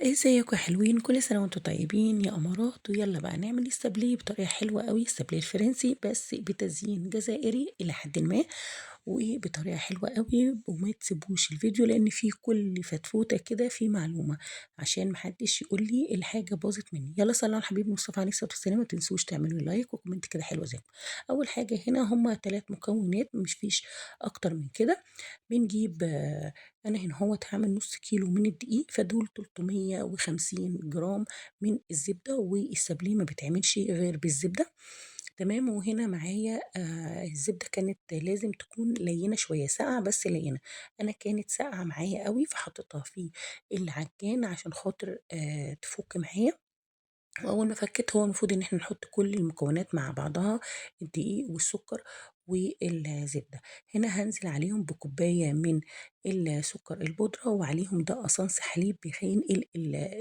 ازيكم يا حلوين، كل سنة وانتم طيبين يا أمارات. ويلا بقى نعمل السابليه بطريقة حلوة قوي، السابليه الفرنسي بس بتزيين جزائري إلى حد ما، وبطريقة حلوة قوي. وما تسيبوش الفيديو لأن فيه كل فتفوتة كده فيه معلومة، عشان محدش يقول لي الحاجة باظت مني. يلا صلوا على الحبيب مصطفى عليه الصلاة والسلام. ما تنسوش تعملوا لايك وكومنت كده حلوة زيكم. أول حاجة هنا هما 3 مكونات، مش فيش أكتر من كده. بنجيب أنا هنا هوّة هاعمل نُص كيلو من الدقيق، فدول 350 جرام من الزبدة، والسابليه ما بيتعملش غير بالزبدة، تمام. وهنا معايا الزبدة كانت لازم تكون ليّنة شوية، ساقعة بس ليّنة. أنا كانت ساقعة معايا أوي، فحطيتها في العجان عشان خاطر تفُك معايا. وأول ما فكِّت هو المفروض إن إحنا نحُط كل المكونات مع بعضها، الدقيق والسُكّر والزبدة. هنا هانزل عليهم بكوباية من السُكّر البودرة، وعليهم ده قصنص حليب هينقل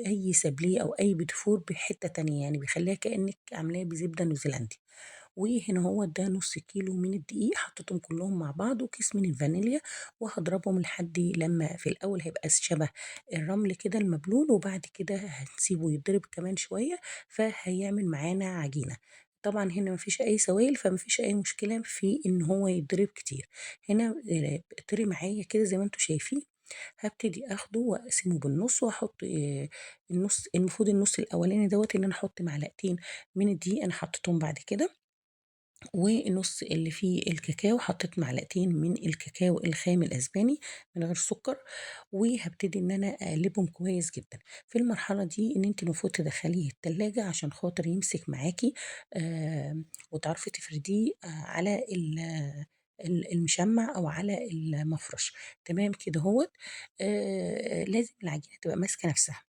أي سابليه أو أي بيتي فور بحتّة تانية، يعني بيخلّيها كإنِّك عاملاه بزبدة نيوزيلندي. وهنا هو ده نُص كيلو من الدقيق، حطيتهم كلّهم مع بعض وكيس من الفانيليا، وهاضربهم لحد لمّا في الأول هيبقى شبه الرمل كده المبلول، وبعد كده هنسيبه يتضرب كمان شوية، فهيعمل معانا عجينة. طبعًا هنا ما فيش أي سوائل، فما فيش أي مشكلة في إن هو يتضرب كتير. هنا طِرِي معايا كده زي ما أنتم شايفين. هابتدي آخده وأقسمه بالنُص، وأحط المفروض النُص الأولاني دوّة إن أنا أحط معلقتين من الدقيق، أنا حطيتهم بعد كده. والنُص اللي فيه الكاكاو حطيت معلقتين من الكاكاو الخام الأسباني من غير سُكّر، وهابتدي إن أنا أقلّبهم كويس جدًا. في المرحلة دي إن أنتِ المفروض تدخّليه التلاجة عشان خاطر يمسك معاكِ، وتعرفي تفرديه على المشمّع أو على المفرش، تمام كدهوّة. لازم العجينة تبقى ماسكة نَفْسها.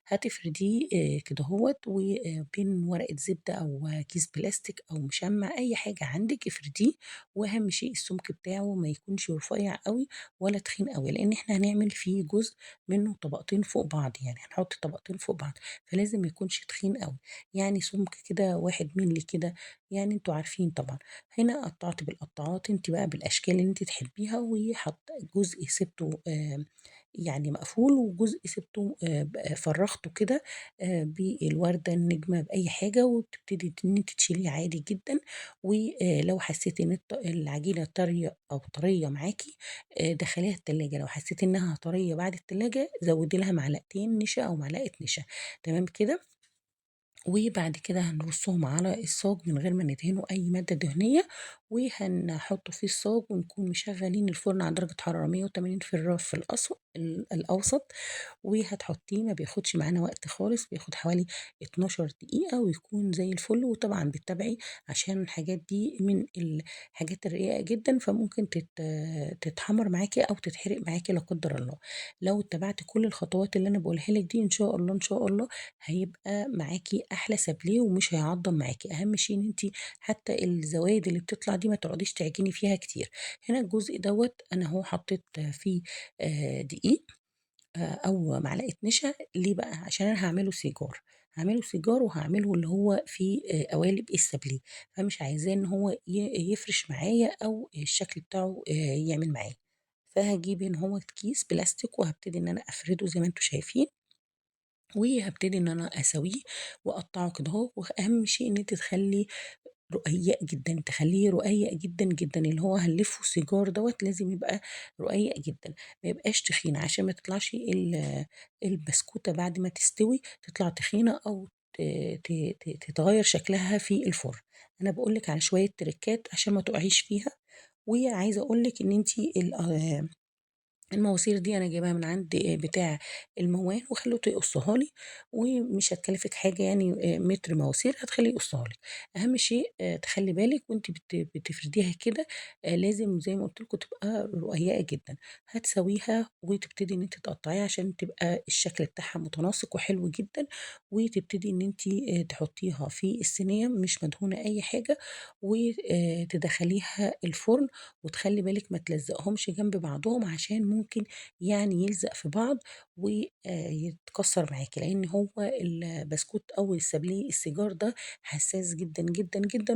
هتفرديه كدهوّة، وبين ورقة زبدة أو كيس بلاستيك أو مشمع، أي حاجة عندِك افرديه. وأهم شيء السمك بتاعه ما يكونش رفيع أوي ولا تخين أوي، لإن إحنا هنعمل فيه جزء منه طبقتين فوق بعض، يعني هنحط طبقتين فوق بعض، فلازم ما يكونش تخين أوي، يعني سمك كده 1 مِللي كده، يعني أنتم عارفين طبعًا. هنا قطّعت بالقطّاعات أنتِ بقى بالأشكال اللي أنتِ تحبيها، جزء سِبته يعني مقفول، وجزء سِبته فرّغته كده بالوردة، النجمة، بأي حاجة، وبتبتدي إن أنتِ تشيليه عادي جدًا. ولو حسيتِ إن العجينة طرية أو طرية معاكِ، دخّليها التلاجة. لو حسيتِ إنها طرية بعد التلاجة، زوّدي لها معلقتين نشا أو معلقة نشا، تمام كده. وبعد كده هنرصهم على الصاج من غير ما ندهنه أي مادة دهنية، وهنحطه في الصاج، ونكون مشغّلين الفرن على درجة حرارة 180 في الرف الأوسط. وهتحطيه ما بياخدش معانا وقت خالص، بياخد حوالي 12 دقيقة ويكون زي الفل. وطبعًا بتتابعي عشان الحاجات دي من الحاجات الرقيقة جدًا، فممكن تتحمّر معاكِ أو تتحرق معاكِ لا قدّر الله. لو اتبعتِ كل الخطوات اللي أنا باقولها لِك دي، إن شاء الله، إن شاء الله هيبقى معاكِ أحلى سابليه ومش هيعضّم معاكِ. أهم شيء إن أنتِ حتى الزوايد اللي بتطلع دي ما تقعديش تعجني فيها كتير. هنا الجزء دوّة أنا أهو حطيت فيه دقيق أو معلقة نشا. ليه بقى؟ عشان أنا هاعمله سيجار، هاعمله سيجار وهاعمله اللي هو في قوالب السابليه، فمش عايزاه إن هو يفرش معايا أو الشكل بتاعه يعمل معايا. فهاجيب هنا أهوّة كيس بلاستيك، وهابتدي إن أنا أفرده زي ما أنتم شايفين، وهابتدي إن أنا أساويه وأقطّعه كده أهو. وأهم شيء إن أنتِ رقيّق جدًا، تخلّيه رقيّق جدًا، جدًا. اللي هو هنلفّه سيجار دوّة لازم يبقى رقيّق جدًا، ما يبقاش تخين، عشان ما تطلعش البسكوتة بعد ما تستوي تطلع تخينة، أو ت ت ت تتغيّر شكلها في الفرن. أنا باقول لِك على شوية تريكات عشان ما تُقعيش فيها. وعايزة أقول لِك إن أنتِ المواسير دي أنا جايباها من عند بتاع الموال، وخلّيته يقصّها لي، ومش هتكلّفِك حاجة، يعني متر مواسير هتخلّيه يقصّها لِك. أهم شيء تخلّي بالِك وأنتِ بتفرديها كده، لازم زي ما قُلت لكم تبقى رقيّقة جدًا. هتساويها وتبتدي إن أنتِ تقطّعيها عشان تبقى الشكل بتاعها متناسق وحلو جدًا. وتبتدي إن أنتِ تحطّيها في الصينية مش مدهونة أي حاجة، تدخّليها الفرن. وتخلّي بالِك ما تلزّقيهمش جنب بعضهم، عشان ممكن يعني يلزق في بعض ويتكسر معاكِ، لإن هو البسكوت أو السابليه السيجار ده حساس جدًا، جدًا، جدًا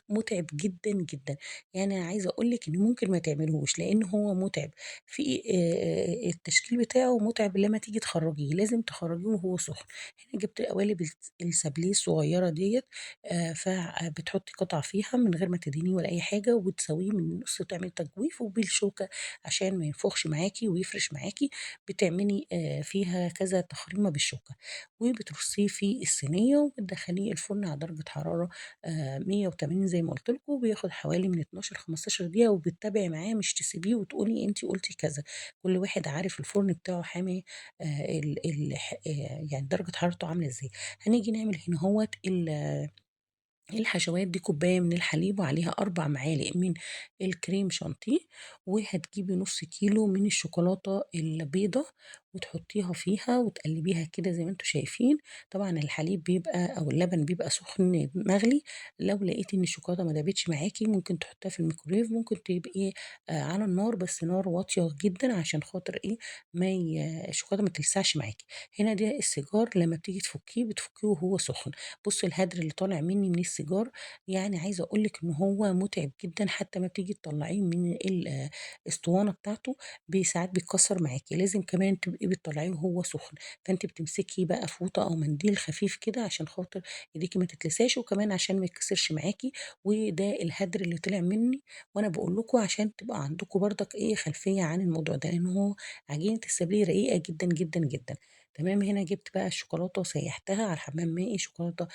مُتعب جدًا، جدًا. يعني أنا عايزة أقول لِك إن ممكن ما تعمليهوش، لإن هو مُتعب في التشكيل بتاعه مُتعب لمّا تيجي تخرّجيه، لازم تخرّجيه وهو سخن. هنا جِبت قوالب السابليه الصغيّرة ديّة بتحطّي قطع فيها من غير ما تدهنيه ولا أي حاجة وتساويه من النُص وتعملي تجويف وبالشوكة عشان ما ينفخش معاكِ ويفرش معاكِ، بتعملي فيها كذا تخريمة بالشوكة، وبترصيه في الصينية وبتدخّليه الفرن على درجة حرارة 180 زي ما قُلت لكم، بياخد حوالي من 12 ل15 دقيقة وبتتابعي معاه مش تسيبيه وتقولي أنتِ قُلتِ كذا، كل واحد عارف الفرن بتاعه حامي ال ال ح يعني درجة حرارته عاملة إزاي. هنيجي نعمل هنا هوّة الحشوات دي كوباية من الحليب وعليها 4 معالق من الكريم شانتيه، وهتجيبي نُص كيلو من الشوكولاتة البيضا وتحطيها فيها وتقلبيها كده زي ما أنتم شايفين، طبعًا الحليب بيبقى أو اللبن بيبقى سخن مغلي، لو لقيتِ إن الشوكولاتة ما دابتش معاكِ ممكن تحطيها في الميكروويف، ممكن تبقي على النار بس نار واطية جدًا عشان خاطر إيه، ما ي الشوكولاتة ما تلسعش معاكِ. هنا ده السيجار لمّا بتيجي تفكيه بتفكيه وهو سخن. بُصّي الهدر اللي طالع مني من السيجار، يعني عايزة أقول لِك إن هو مُتعب جدًا حتى أمّا بتيجي تطلّعيه من الأسطوانة بتاعته ساعات بيتكسّر معاكِ، لازم كمان تبقي بتطلّعيه وهو سُخن، فأنتِ بتمسكي بقى فوطة أو منديل خفيف كده عشان خاطر إيديكِ ما تتلسعش، وكمان عشان ما يتكسرش معاكِ، وده الهدر اللي طلع مني وأنا باقول لكم عشان تبقى عندكم برضك إيه خلفية عن الموضوع ده، لإن هو عجينة السابليه رقيقة جدًا، جدًا، جدًا. تمام، هنا جِبت بقى الشوكولاتة وسيّحتها على الحمام مائي، شوكولاتة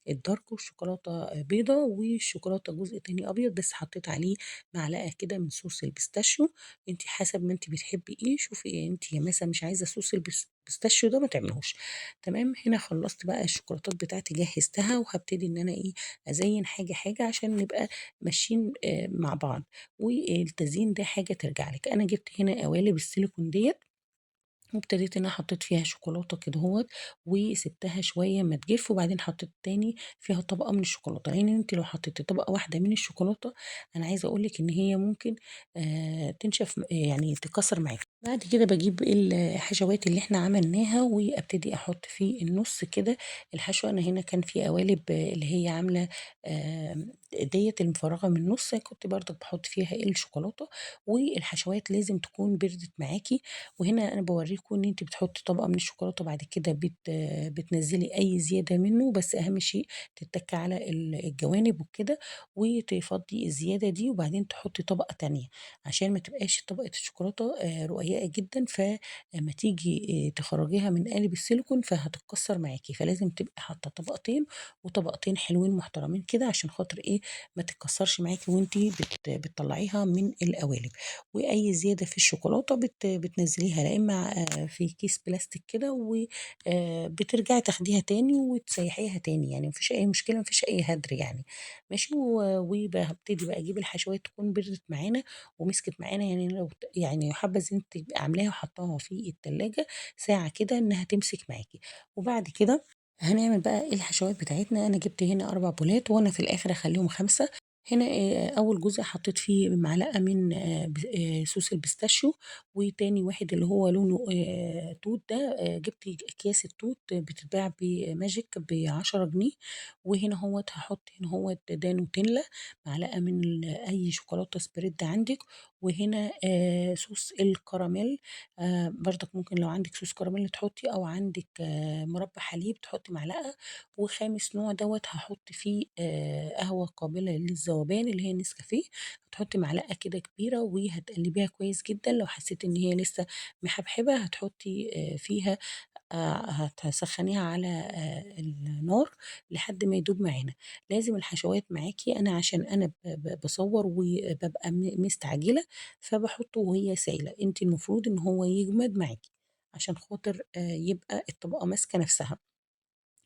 الدارك والشوكولاتة بيضا، والشوكولاتة جزء تاني أبيض، بس حطيت عليه معلقة كده من صوص البيستاشيو، أنتِ حسب ما أنتِ بتحبي إيه، شوفي أنتِ مثلًا مش عايزة صوص البيستاشيو ده ما تعمليهوش، تمام، هنا خلّصت بقى الشوكولاتات بتاعتي جهّزتها، وهابتدي إن أنا إيه، أزيّن حاجة، حاجة عشان نبقى ماشيين مع بعض، والتزيين ده حاجة ترجع لِك. أنا جِبت هنا قوالب السيليكون ديّة وابتديت إن أنا حطيت فيها شوكولاتة كدهوّة، وسِبتها شوية أمّا تجِف، وبعدين حطيت تاني فيها طبقة من الشوكولاتة، لإن أنتِ لو حطيتِ طبقة واحدة من الشوكولاتة، أنا عايزة أقول لِك إن هي ممكن تنشف يعني تكسّر معاكِ. بعد كده باجيب الحشوات اللي إحنا عملناها، وأبتدي أحط في النُص كده الحشوة، أنا هنا كان في قوالب اللي هي عاملة ديّة المفرّغة من النُص، كنت برضه باحط فيها الشوكولاتة، والحشوات لازم تكون بردت معاكِ، وهنا أنا باورّيكم إن أنتِ بتحطّي طبقة من الشوكولاتة وبعد كده بتنزّلي أي زيادة منّه، بس أهم شيء تتّكي على الجوانب وكده، وتفضّي الزيادة دي وبعدين تحطّي طبقة تانية، عشان ما تبقاش طبقة الشوكولاتة رقيقة جدًا، فأمّا تيجي تخرّجيها من قالب السيليكون فهتتكسّر معاكِ، فلازم تبقي حاطّة طبقتين وطبقتين حلوين محترمين كده عشان خاطر إيه، ما تتكسّرش معاكِ وأنتِ بتطلّعيها من القوالب. وأي زيادة في الشوكولاتة بتنزّليها لا إما في كيس بلاستيك كده بترجعي تاخديها تاني وتسيّحيها تاني، يعني ما فيش أي مشكلة، ما فيش أي هدر يعني، ماشي، هابتدي بقى أجيب الحشوات تكون بردت معانا ومسكت معانا، يعني لو يعني يُحبذ إن أنتِ تبقي عاملاها وحاطاها في التلاجة ساعة كده إنها تمسك معاكِ، وبعد كده هنعمل بقى إيه الحشوات بتاعتنا، أنا جِبت هنا 4 بولات وأنا في الآخر هاخلّيهم 5. هنا أول جزء حطيت فيه معلقة من ب صوص البيستاشيو، وتاني واحد اللي هو لونه توت ده جِبت أكياس التوت بتتباع بماجيك ب10 جنيه، وهنا أهوّة هاحط هنا أهوّة ده نوتيلا، معلقة من أي شوكولاتة spread عندِك، وهنا صوص الكراميل، برضك ممكن لو عندِك صوص كراميل تحطي أو عندِك مربى حليب تحطي معلقة، وخامس نوع دوّة هاحط فيه قهوة قابلة للذوبان اللي هي النسكافيه، هتحطي معلقة كده كبيرة وهتقلبيها كويس جدًا، لو حسيتِ إن هي لسه محبحبة هتحطي فيها هتسخّنيها على النار لحد ما يدوب معانا، لازم الحشوات معاكِ أنا عشان أنا باصوّر وبابقى مستعجلة، فباحطه وهي سايلة، أنتِ المفروض إن هو يجمد معاكِ، عشان خاطر يبقى الطبقة ماسكة نفسها.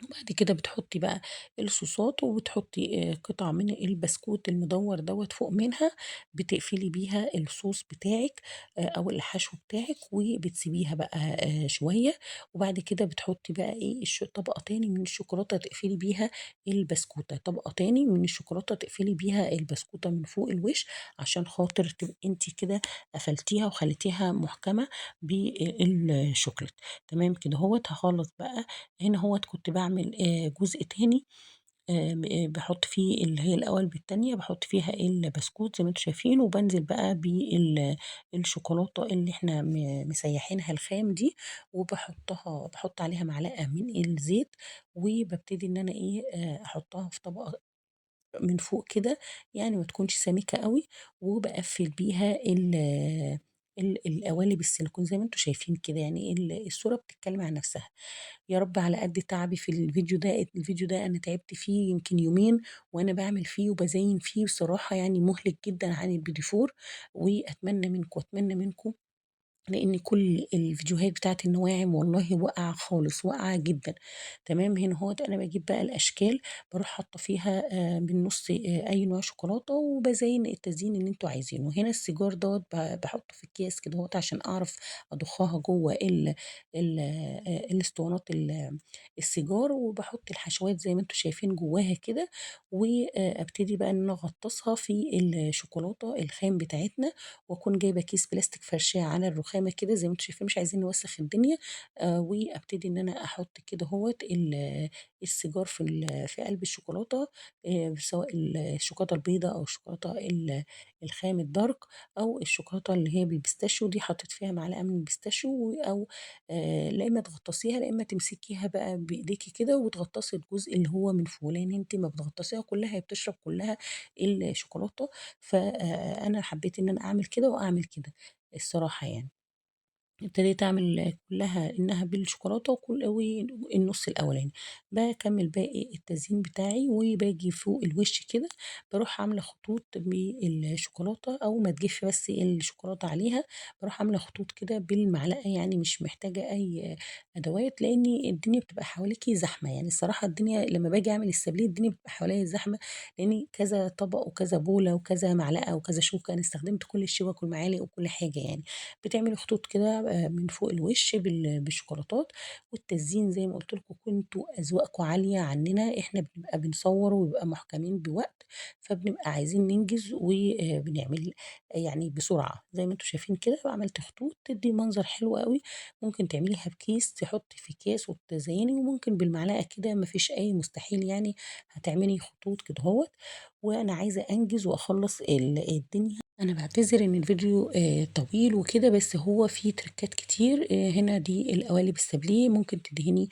وبعد كده بتحطي بقى الصوصات وبتحطي قطع من البسكوت المدور دوّة فوق منها، بتقفلي بيها الصوص بتاعِك أو الحشو بتاعِك وبتسيبيها بقى شوية، وبعد كده بتحطي بقى إيه طبقة تاني من الشوكولاتة تقفلي بيها البسكوتة، طبقة تاني من الشوكولاتة تقفلي بيها البسكوتة من فوق الوش، عشان خاطر تبقي أنتِ كده قفلتيها وخليتيها محكمة بالشوكولات. تمام كدهوّة. هاخلّص بقى هنا أهوّة كنت باعمل جزء تاني باحُط فيه اللي هي القوالب التانية، باحُط فيها البسكوت زي ما أنتم شايفين، وبانزل بقى الشوكولاتة اللي إحنا مسيّحينها الخام دي، باحُط عليها معلقة من الزيت، وبابتدي إن أنا إيه، أحُطّها في طبق من فوق كده، يعني ما تكونش سميكة أوي، وباقفّل بيها القوالب السيليكون زي ما أنتم شايفين كده، يعني الصورة بتتكلم عن نفسها. يا رب على قد تعبي في الفيديو ده أنا تعبت فيه يمكن يومين وأنا باعمل فيه وبازيّن فيه بصراحة يعني مُهلِك جدًا عن البيديفور، وأتمنى منكم لإن كل الفيديوهات بتاعة النواعم والله واقعة خالص، واقعة جدًا، تمام. هنا أهوّة أنا باجيب بقى الأشكال باروح حاطة فيها بالنُص أي نوع شوكولاتة وبازيّن التزيين اللي أنتم عايزينه. هنا السيجار دوّة باحطه في أكياس كدهوّة عشان أعرف أضخها جوّه ال الإسطوانات السيجار، وباحط الحشوات زي ما أنتم شايفين جواها كده، أبتدي بقى إن أنا أغطّسها في الشوكولاتة الخام بتاعتنا، وأكون جايبة كيس بلاستيك فارشاه على الرخامة كده زي ما أنتم شايفين مش عايزين نوسّخ الدنيا، وأبتدي إن أنا أحط كدهوّة السيجار في قلب الشوكولاتة، سواء الشوكولاتة البيضا أو الشوكولاتة الخام الدارك أو الشوكولاتة اللي هي بالبيستاشيو دي حطيت فيها معلقة من البيستاشيو أو لا إما تغطّسيها لا إما تمسكيها بقى بإيديكِ كده وتغطّسي الجزء اللي هو من فوق، لإن أنتِ أمّا بتغطّسيها كلّها هي بتشرب كلّها الشوكولاتة، أنا حبيت إن أنا أعمل كده وأعمل كده الصراحة يعني. ابتديت أعمل كلّها إنها بالشوكولاتة والنُص الأولاني، باكمّل باقي التزيين بتاعي وباجي فوق الوش كده باروح عاملة خطوط بالشوكولاتة أول ما تجِف بس الشوكولاتة عليها، باروح عاملة خطوط كده بالمعلقة يعني مش محتاجة أي أدوات، لإن الدنيا بتبقى حواليكِ زحمة، يعني الصراحة الدنيا لمّا باجي أعمل السابليه الدنيا بتبقى حواليّا زحمة، لإني كذا طبق وكذا بولة وكذا معلقة وكذا شوكة، أنا استخدمت كل الشوك والمعالق وكل حاجة يعني. بتعملي خطوط كده من فوق الوش بالشوكولاتات، والتزيين زي ما قُلت لكم كنتم أذواقكم عالية عننا، إحنا بنبقى بنصوّر وبيبقى محكمين بوقت، فبنبقى عايزين ننجز بنعمل يعني بسرعة، زي ما أنتم شايفين كده عملت خطوط تدّي منظر حلو أوي، ممكن تعمليها بكيس تحطي في أكياس وتزيني، وممكن بالمعلقة كده ما فيش أي مستحيل يعني هتعملي خطوط كدهوّة، وأنا عايزة أنجز وأخلّص الدنيا. أنا باعتذر إن الفيديو طويل وكده، بس هو فيه تريكات كتير، هنا دي القوالب السابليه ممكن تدهني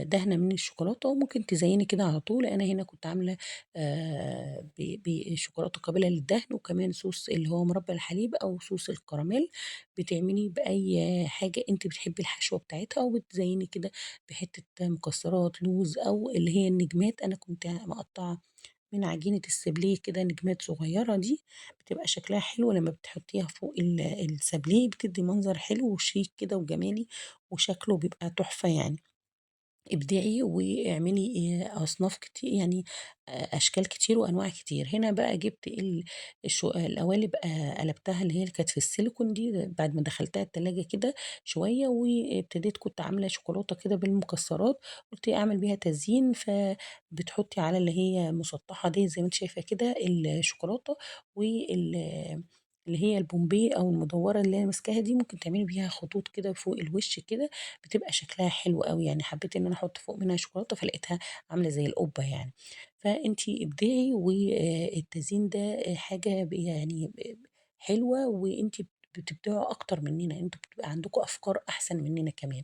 دهنة من الشوكولاتة وممكن تزيني كده على طول، أنا هنا كنت عاملة بشوكولاتة قابلة للدهن وكمان صوص اللي هو مربى الحليب أو صوص الكراميل، بتعملي بأي حاجة أنتِ بتحبي الحشوة بتاعتها وبتزيني كده بحتة مكسرات، لوز أو اللي هي النجمات، أنا كنت مقطعة من عجينة السابليه كده نجمات صغيرة دي، بتبقى شكلها حلو لمّا بتحطيها فوق السابليه بتدّي منظر حلو وشيك كده وجمالي، وشكله بيبقى تحفة يعني. ابدعي واعملي أصناف يعني أشكال كتير وأنواع كتير. هنا بقى جبت القوالب قلبتها اللي كانت في السيليكون دي بعد ما دخلتها التلاجة كده شوية، وابتديت كنت عاملة شوكولاتة كده بالمكسرات، قُلت أعمل بيها تزيين، فبتحطي على اللي هي مسطحة ديّة زي ما أنتِ شايفة كده الشوكولاتة اللي هي البومبي أو المدورة اللي أنا ماسكاها دي، ممكن تعملي بيها خطوط كده فوق الوش كده بتبقى شكلها حلو أوي، يعني حبيت إن أنا أحط فوق منها شوكولاتة فلقيتها عاملة زي القبة يعني. فأنتِ ابدعي التزيين ده حاجة يعني حلوة وأنتِ بتبدعوا أكتر مننا، أنتم بتبقى عندكم أفكار أحسن مننا كمان.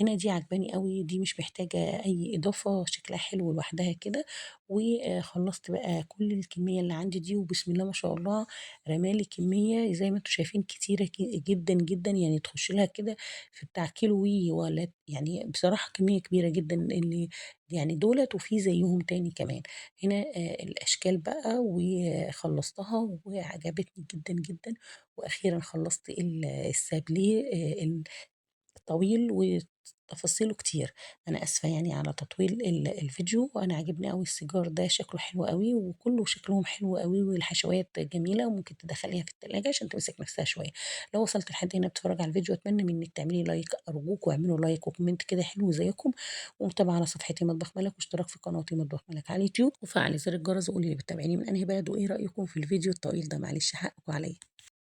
هنا دي عاجباني أوي، دي مش محتاجة أي إضافة، شكلها حلو لوحدها كده، وخلّصت بقى كل الكمية اللي عندي دي وبسم الله ما شاء الله رمالي لي كمية زي ما أنتم شايفين كتيرة جدًا، جدًا، يعني تخش لها كده في بتاع كيلو ولا يعني بصراحة كمية كبيرة جدًا اللي يعني دُولة وفي زيّهم تاني كمان. هنا الأشكال بقى وخلّصتها وعجبتني جدًا، جدًا، وأخيرًا خلّصت السابليه طويل وتفاصيله كتير. أنا آسفة يعني على تطويل الفيديو، وأنا عاجبني أوي السيجار ده شكله حلو أوي، وكُلّه شكلهم حلو أوي، والحشوات جميلة وممكن تدخّليها في التلاجة عشان تمسك نفسها شوية. لو وصلتِ لحد هنا بتتفرّجي على الفيديو أتمنى منِّك تعملي لايك أرجوكم اعملوا لايك وcomment كده حلو زيّكم، ومتابعة على صفحتي مطبخ ملك، واشتراك في قناتي مطبخ ملك على اليوتيوب، وفعّلي زر الجرس وقولي لي بتتابعيني من أنهي بلد، وإيه رأيكم في الفيديو الطويل ده معلش حقكم عليّا.